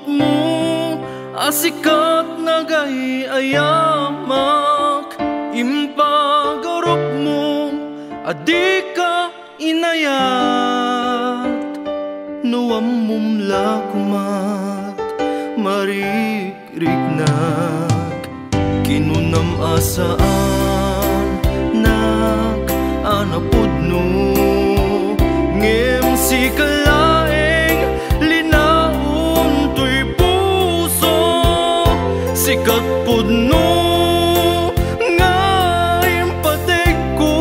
mo, asikat nagay ayamak, impagarok mo, adi ka inayat, nuam mumla kumat, marikrignag, kinunam asaan, nag-anapudno, ngem si kalaeng linaon to'y puso, sikat pudno nga impatek ko,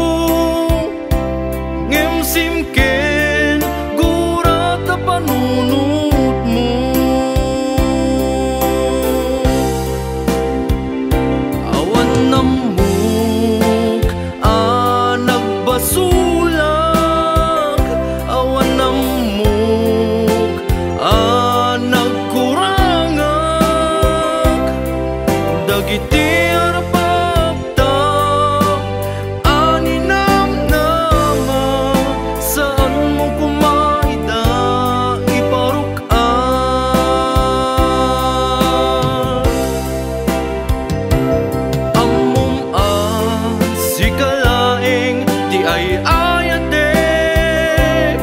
ngem simken gurat a panunot mo. Awan namuk a nagbasulag, awan namuk a nagkurangag, dagiti arapagtag ani namnama, saan mo kumaida iparukan. Ammom si kalaeng di ay ayatek,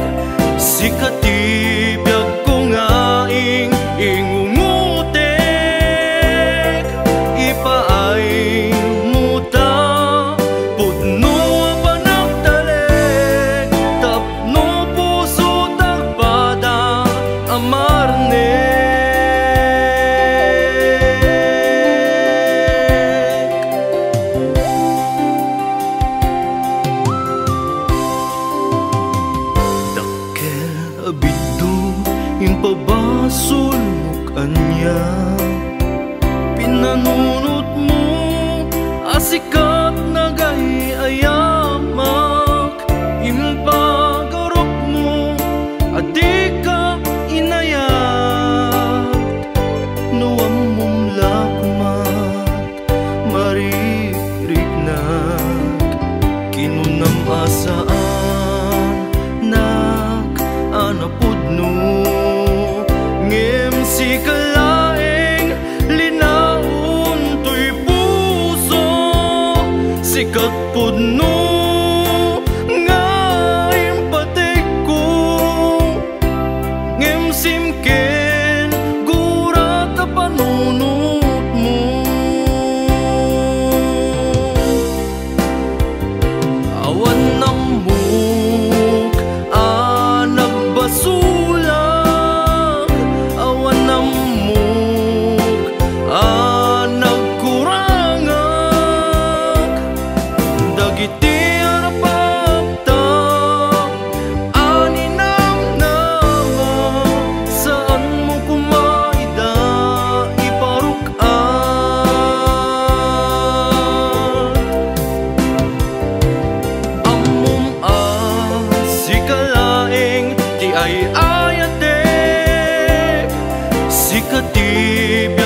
si katibiyag ko ngaing ingungutek, ipaay muta pudno a panagtalek, tapno puso tagpada amarnek. Dakkel abiddo impabasol mo kanya, pinanunot mo, asikat nagay ayamak, impagarok mo, adi ka inayat, nuam mumla kumat, marikrignag, kinunam asaan, nag-anapudno, ngem si kalaeng linaon to'y puso, sikat pudno nga impatek ko, ngem simken gurat a panunot mo. Awan namuk a nagbasulag, awan namuk a nagkurangag, dagiti arapagtag ani namnama, saan mo kumaida iparukan. Ammom si kalaeng di ay ayatek, si katibiyag